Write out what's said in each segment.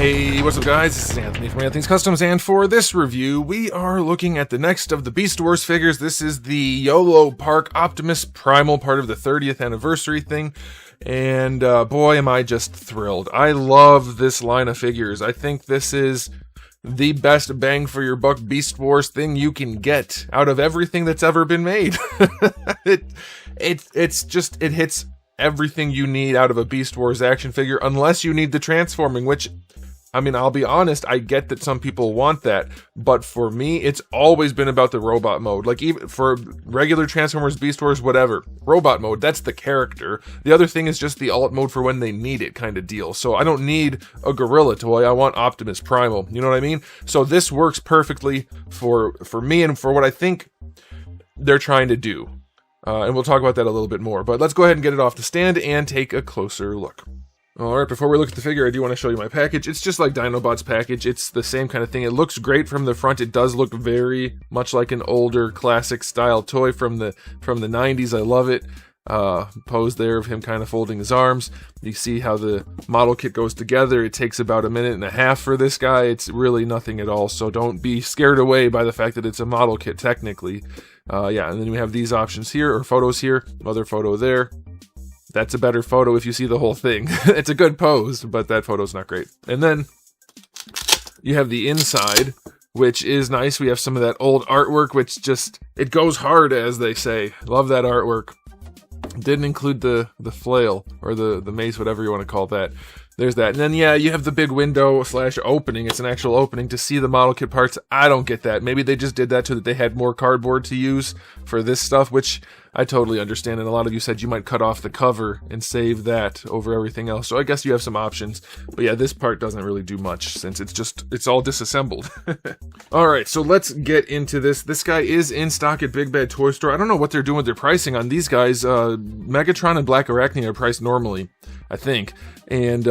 Hey, what's up guys? This is Anthony from Anthony's Customs, and for this review, we are looking at the next of the Beast Wars figures. This is the YoloPark Optimus Primal, part of the 30th anniversary thing, and boy am I just thrilled. I love this line of figures. I think this is the best bang for your buck Beast Wars thing you can get out of everything that's ever been made. It hits everything you need out of a Beast Wars action figure, unless you need the transforming, which, I mean, I'll be honest, I get that some people want that, but for me, it's always been about the robot mode. Like, even for regular Transformers, Beast Wars, whatever, robot mode, that's the character. The other thing is just the alt mode for when they need it kind of deal. So I don't need a gorilla toy, I want Optimus Primal, you know what I mean? So this works perfectly for me and for what I think they're trying to do. And we'll talk about that a little bit more, but let's go ahead and get it off the stand and take a closer look. Alright, before we look at the figure, I do want to show you my package. It's just like Dinobot's package. It's the same kind of thing. It looks great from the front. It does look very much like an older classic style toy from the 90s. I love it. Pose there of him kind of folding his arms. You see how the model kit goes together. It takes about 1.5 minutes for this guy. It's really nothing at all, so don't be scared away by the fact that it's a model kit technically. Yeah, and then we have these options here, or photos here. Another photo there. That's a better photo if you see the whole thing. It's a good pose, but that photo's not great. And then you have the inside, which is nice. We have some of that old artwork, which just, it goes hard, as they say. Love that artwork. Didn't include the flail, or the mace, whatever you want to call that. There's that. And then, yeah, you have the big window / opening. It's an actual opening to see the model kit parts. I don't get that. Maybe they just did that so that they had more cardboard to use for this stuff, which I totally understand. And a lot of you said you might cut off the cover and save that over everything else. So I guess you have some options. But yeah, this part doesn't really do much since it's all disassembled. Alright, so let's get into this. This guy is in stock at Big Bad Toy Store. I don't know what they're doing with their pricing on these guys. Megatron and Black Arachne are priced normally, I think. And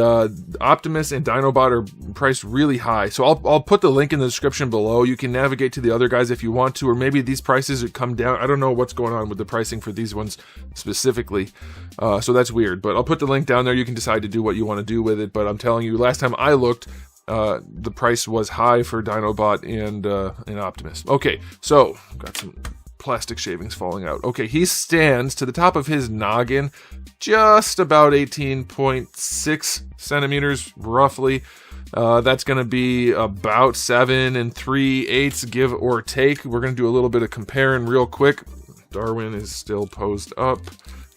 Optimus and Dinobot are priced really high. So I'll put the link in the description below. You can navigate to the other guys if you want to, or maybe these prices would come down. I don't know what's going on with the pricing for these ones specifically. So that's weird, but I'll put the link down there. You can decide to do what you want to do with it, but I'm telling you, last time I looked, the price was high for Dinobot and Optimus. Okay, so got some plastic shavings falling out. Okay, he stands to the top of his noggin just about 18.6 centimeters, roughly. That's going to be about 7 3/8, give or take. We're going to do a little bit of comparing real quick. Darwin is still posed up.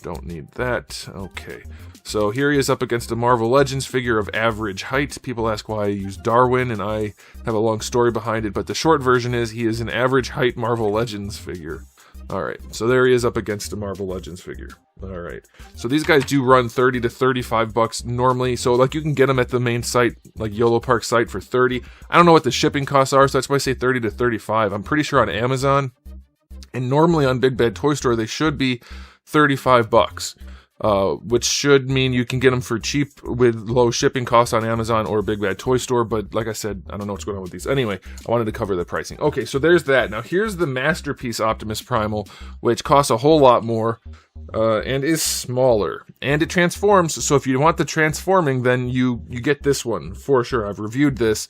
Don't need that. Okay. So here he is up against a Marvel Legends figure of average height. People ask why I use Darwin, and I have a long story behind it, but the short version is he is an average height Marvel Legends figure. Alright, so there he is up against a Marvel Legends figure. Alright, so these guys do run 30 to 35 bucks normally, so like you can get them at the main site, like YoloPark site, for 30. I don't know what the shipping costs are, so that's why I say 30 to 35. I'm pretty sure on Amazon, and normally on Big Bad Toy Store, they should be 35 bucks. Which should mean you can get them for cheap with low shipping costs on Amazon or Big Bad Toy Store, but like I said, I don't know what's going on with these. Anyway, I wanted to cover the pricing. Okay, so there's that. Now here's the Masterpiece Optimus Primal, which costs a whole lot more, and is smaller. And it transforms, so if you want the transforming, then you get this one, for sure. I've reviewed this.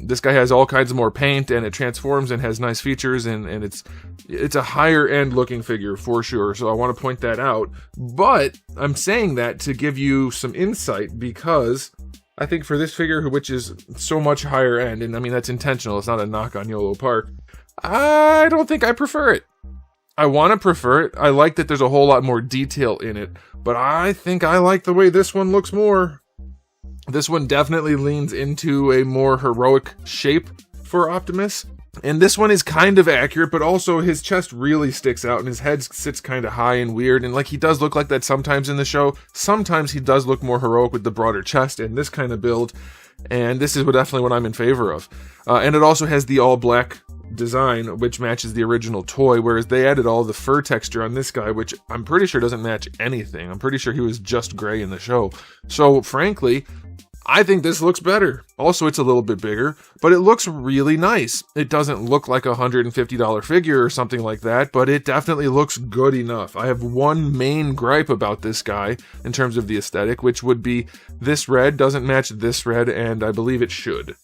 This guy has all kinds of more paint, and it transforms and has nice features, and it's a higher end looking figure for sure, so I want to point that out. But I'm saying that to give you some insight, because I think for this figure, which is so much higher end, and I mean that's intentional, it's not a knock on YoloPark, I don't think I prefer it. I want to prefer it. I like that there's a whole lot more detail in it, but I think I like the way this one looks more. This one definitely leans into a more heroic shape for Optimus. And this one is kind of accurate, but also his chest really sticks out and his head sits kind of high and weird. And like, he does look like that sometimes in the show. Sometimes he does look more heroic with the broader chest and this kind of build. And this is definitely what I'm in favor of. And it also has the all black design, which matches the original toy, whereas they added all the fur texture on this guy, which I'm pretty sure doesn't match anything. I'm pretty sure he was just gray in the show. So frankly, I think this looks better. Also, it's a little bit bigger, but it looks really nice. It doesn't look like a $150 figure or something like that, but it definitely looks good enough. I have one main gripe about this guy in terms of the aesthetic, which would be this red doesn't match this red, and I believe it should.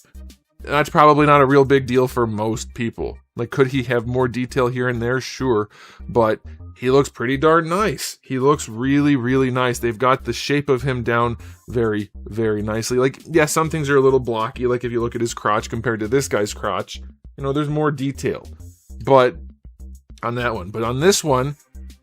That's probably not a real big deal for most people. Like, could he have more detail here and there? Sure, but he looks pretty darn nice. He looks really, really nice. They've got the shape of him down very, very nicely. Like, yeah, some things are a little blocky, like if you look at his crotch compared to this guy's crotch, you know, there's more detail. But on that one. But on this one,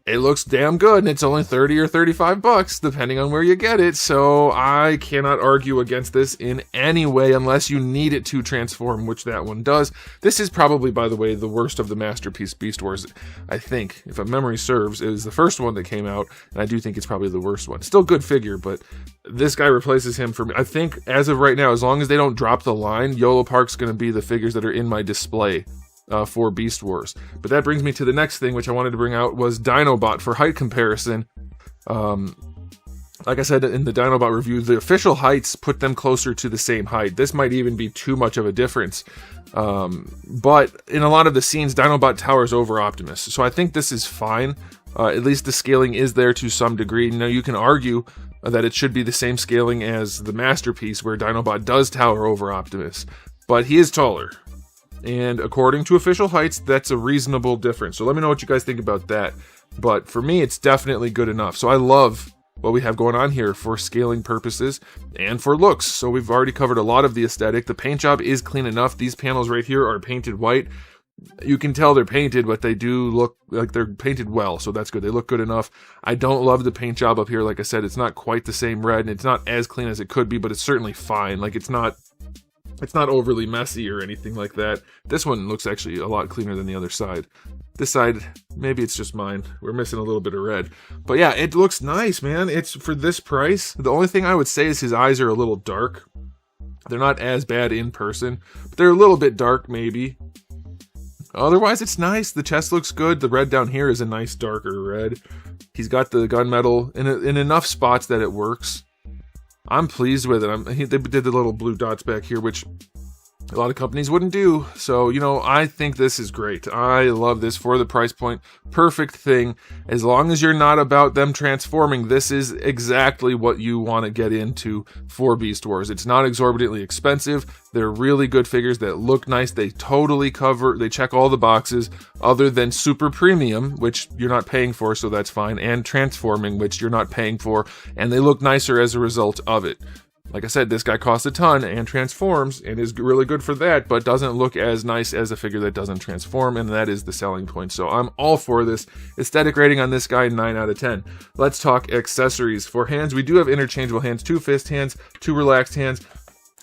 it looks damn good, and it's only 30 or 35 bucks, depending on where you get it, so I cannot argue against this in any way unless you need it to transform, which that one does. This is probably, by the way, the worst of the Masterpiece Beast Wars, I think, if my memory serves. It was the first one that came out, and I do think it's probably the worst one. Still good figure, but this guy replaces him for me. I think, as of right now, as long as they don't drop the line, YoloPark's going to be the figures that are in my display for Beast Wars. But that brings me to the next thing, which I wanted to bring out, was Dinobot for height comparison. Like I said in the Dinobot review, the official heights put them closer to the same height. This might even be too much of a difference. But in a lot of the scenes, Dinobot towers over Optimus. So I think this is fine. At least the scaling is there to some degree. You know, you can argue that it should be the same scaling as the Masterpiece, where Dinobot does tower over Optimus. But he is taller. And according to official heights, that's a reasonable difference. So let me know what you guys think about that. But for me, it's definitely good enough. So I love what we have going on here for scaling purposes and for looks. So we've already covered a lot of the aesthetic. The paint job is clean enough. These panels right here are painted white. You can tell they're painted, but they do look like they're painted well, so that's good. They look good enough. I don't love the paint job up here. Like I said, it's not quite the same red, and it's not as clean as it could be, but it's certainly fine. Like, it's not overly messy or anything like that. This one looks actually a lot cleaner than the other side. This side, maybe it's just mine. We're missing a little bit of red. But yeah, it looks nice, man. It's for this price. The only thing I would say is his eyes are a little dark. They're not as bad in person, but they're a little bit dark, maybe. Otherwise, it's nice. The chest looks good. The red down here is a nice darker red. He's got the gunmetal in enough spots that it works. I'm pleased with it. They did the little blue dots back here, which a lot of companies wouldn't do. So, you know, I think this is great. I love this for the price point. Perfect thing. As long as you're not about them transforming, this is exactly what you want to get into for Beast Wars. It's not exorbitantly expensive. They're really good figures that look nice. They check all the boxes other than super premium, which you're not paying for, so that's fine, and transforming, which you're not paying for, and they look nicer as a result of it. Like I said, this guy costs a ton and transforms and is really good for that, but doesn't look as nice as a figure that doesn't transform, and that is the selling point. So I'm all for this. Aesthetic rating on this guy, 9 out of 10. Let's talk accessories. For hands, we do have interchangeable hands, 2 fist hands, 2 relaxed hands,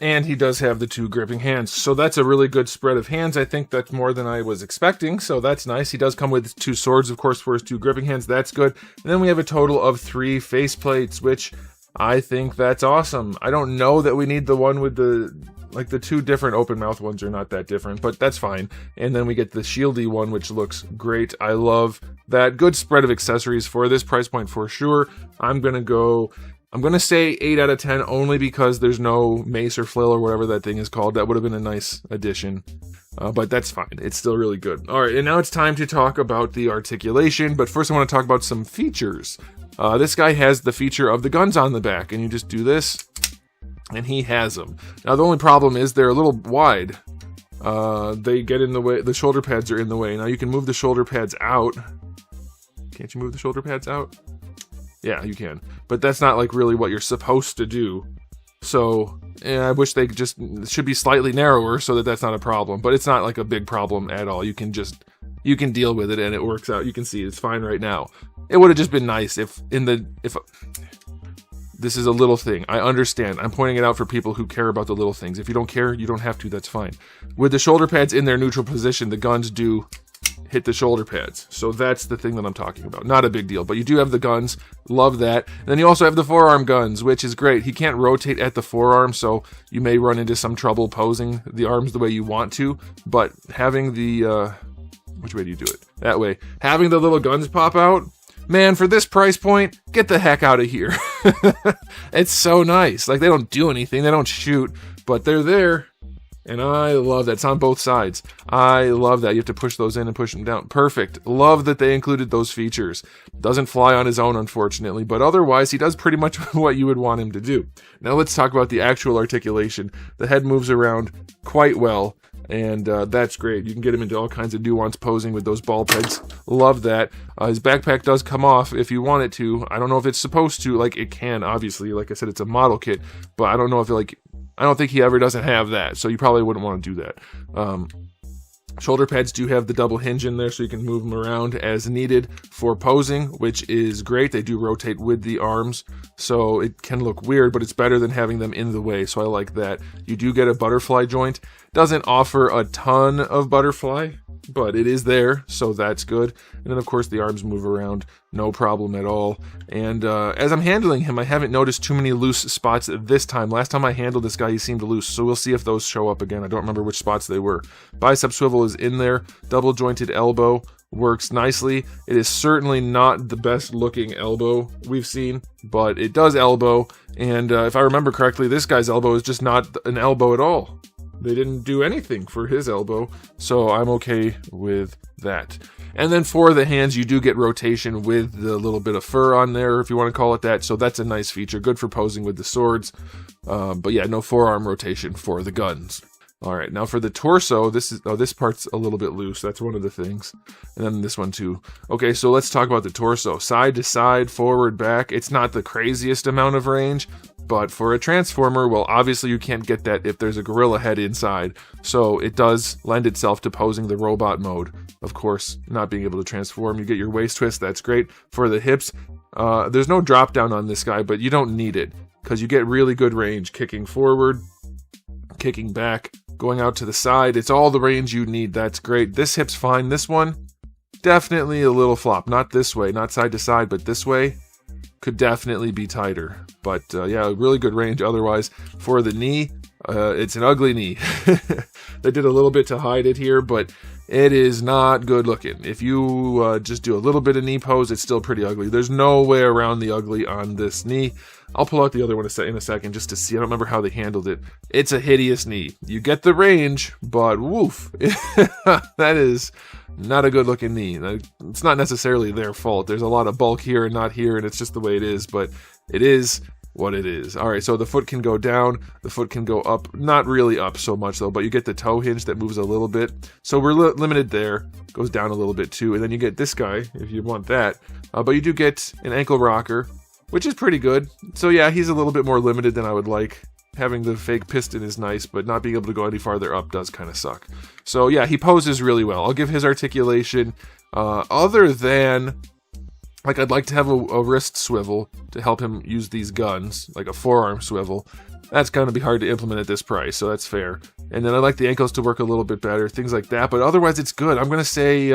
and he does have the 2 gripping hands. So that's a really good spread of hands. I think that's more than I was expecting, so that's nice. He does come with 2 swords, of course, for his 2 gripping hands. That's good. And then we have a total of 3 faceplates, which I think that's awesome. I don't know that we need the one with the 2 different open mouth ones are not that different, but that's fine. And then we get the shieldy one, which looks great. I love that. Good spread of accessories for this price point for sure. I'm going to say 8 out of 10 only because there's no mace or flail or whatever that thing is called. That would have been a nice addition. But that's fine. It's still really good. All right, and now it's time to talk about the articulation. But first I want to talk about some features. This guy has the feature of the guns on the back, and you just do this, and he has them. Now, the only problem is they're a little wide. They get in the way. The shoulder pads are in the way. Now, you can move the shoulder pads out. Can't you move the shoulder pads out? Yeah, you can. But that's not, like, really what you're supposed to do. So, I wish they should be slightly narrower so that that's not a problem. But it's not, like, a big problem at all. You can deal with it, and it works out. You can see it's fine right now. It would have just been nice if this is a little thing. I understand. I'm pointing it out for people who care about the little things. If you don't care, you don't have to. That's fine. With the shoulder pads in their neutral position, the guns do hit the shoulder pads. So that's the thing that I'm talking about. Not a big deal, but you do have the guns. Love that. And then you also have the forearm guns, which is great. He can't rotate at the forearm, so you may run into some trouble posing the arms the way you want to, but having the which way do you do it? That way. Having the little guns pop out Man, for this price point, get the heck out of here. It's so nice. Like, they don't do anything, they don't shoot, but they're there. And I love that. It's on both sides. I love that. You have to push those in and push them down. Perfect. Love that they included those features. Doesn't fly on his own, unfortunately, but otherwise he does pretty much what you would want him to do. Now let's talk about the actual articulation. The head moves around quite well, and that's great. You can get him into all kinds of nuanced posing with those ball pegs. Love that. His backpack does come off if you want it to. I don't know if it's supposed to. Like, it can, obviously. Like I said, it's a model kit, but I don't know if I don't think he ever doesn't have that, so you probably wouldn't want to do that. Shoulder pads do have the double hinge in there, so you can move them around as needed for posing, which is great. They do rotate with the arms, so it can look weird, but it's better than having them in the way, so I like that. You do get a butterfly joint. Doesn't offer a ton of butterfly, but it is there, so that's good. And then, of course, the arms move around, no problem at all. And as I'm handling him, I haven't noticed too many loose spots this time. Last time I handled this guy, he seemed loose, so we'll see if those show up again. I don't remember which spots they were. Bicep swivel is in there. Double jointed elbow works nicely. It is certainly not the best looking elbow we've seen, but it does elbow. And if I remember correctly, this guy's elbow is just not an elbow at all. They didn't do anything for his elbow, so I'm okay with that. And then for the hands, you do get rotation with the little bit of fur on there, if you want to call it that, so that's a nice feature. Good for posing with the swords, but yeah, no forearm rotation for the guns. All right, now for the torso, this part's a little bit loose. That's one of the things. And then this one too. Okay, so let's talk about the torso. Side to side, forward, back. It's not the craziest amount of range, but for a transformer, well, obviously you can't get that if there's a gorilla head inside. So it does lend itself to posing the robot mode. Of course, not being able to transform. You get your waist twist, that's great. For the hips, there's no drop down on this guy, but you don't need it because you get really good range kicking forward, kicking back, going out to the side. It's all the range you need. That's great. This hip's fine. This one, definitely a little flop. Not this way, not side to side, but this way could definitely be tighter. But yeah, really good range otherwise. For the knee, it's an ugly knee. They did a little bit to hide it here, but it is not good looking. If you just do a little bit of knee pose, it's still pretty ugly. There's no way around the ugly on this knee. I'll pull out the other one in a second just to see. I don't remember how they handled it. It's a hideous knee. You get the range, but woof. That is not a good looking knee. It's not necessarily their fault. There's a lot of bulk here and not here, and it's just the way it is, but it is what it is. All right, so the foot can go down, the foot can go up, not really up so much though, but you get the toe hinge that moves a little bit. So we're limited there, goes down a little bit too, and then you get this guy if you want that. But you do get an ankle rocker, which is pretty good. So yeah, he's a little bit more limited than I would like. Having the fake piston is nice, but not being able to go any farther up does kind of suck. So yeah, he poses really well. I'll give his articulation, other than, like, I'd like to have a wrist swivel to help him use these guns, like a forearm swivel. That's going to be hard to implement at this price, so that's fair. And then I'd like the ankles to work a little bit better, things like that. But otherwise, it's good. I'm going to say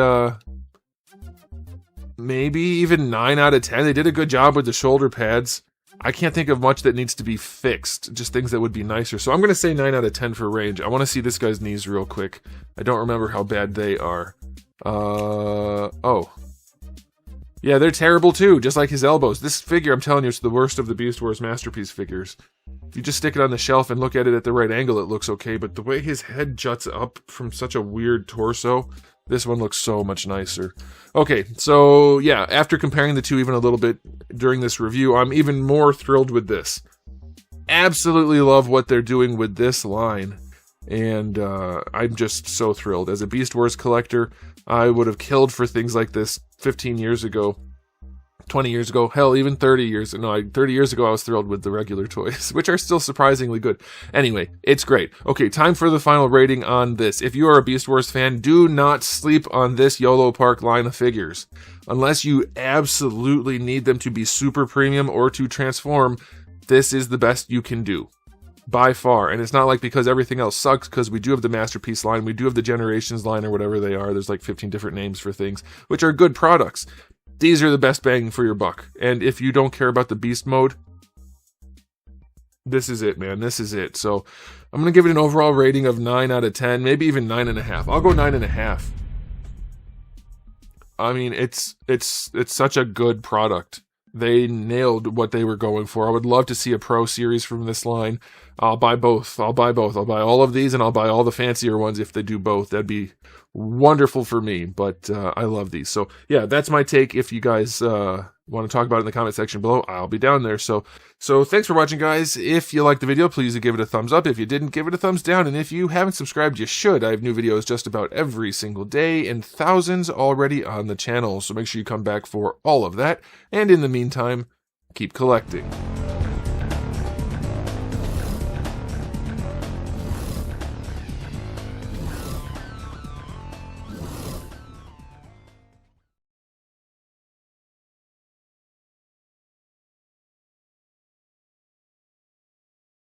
maybe even 9 out of 10. They did a good job with the shoulder pads. I can't think of much that needs to be fixed, just things that would be nicer. So I'm going to say 9 out of 10 for range. I want to see this guy's knees real quick. I don't remember how bad they are. Oh. Yeah, they're terrible too, just like his elbows. This figure, I'm telling you, it's the worst of the Beast Wars Masterpiece figures. If you just stick it on the shelf and look at it at the right angle, it looks okay, but the way his head juts up from such a weird torso, this one looks so much nicer. Okay, so yeah, after comparing the two even a little bit during this review, I'm even more thrilled with this. Absolutely love what they're doing with this line, and I'm just so thrilled. As a Beast Wars collector, I would have killed for things like this 15 years ago, 20 years ago, hell, even 30 years. No, 30 years ago I was thrilled with the regular toys, which are still surprisingly good. Anyway, it's great. Okay, time for the final rating on this. If you are a Beast Wars fan, do not sleep on this YoloPark line of figures. Unless you absolutely need them to be super premium or to transform, this is the best you can do. By far. And it's not like because everything else sucks, because we do have the Masterpiece line, we do have the Generations line, or whatever they are. There's like 15 different names for things, which are good products. These are the best bang for your buck. And if you don't care about the Beast mode, this is it, man. This is it. So I'm going to give it an overall rating of 9 out of 10, maybe even 9.5. I'll go 9.5. I mean, it's such a good product. They nailed what they were going for. I would love to see a Pro series from this line. I'll buy both. I'll buy all of these, and I'll buy all the fancier ones if they do both. That'd be wonderful for me, but I love these. So yeah, that's my take. If you guys want to talk about it in the comment section below, I'll be down there. So thanks for watching, guys. If you liked the video, please give it a thumbs up. If you didn't, give it a thumbs down. And if you haven't subscribed, you should. I have new videos just about every single day, and thousands already on the channel. So make sure you come back for all of that. And in the meantime, keep collecting.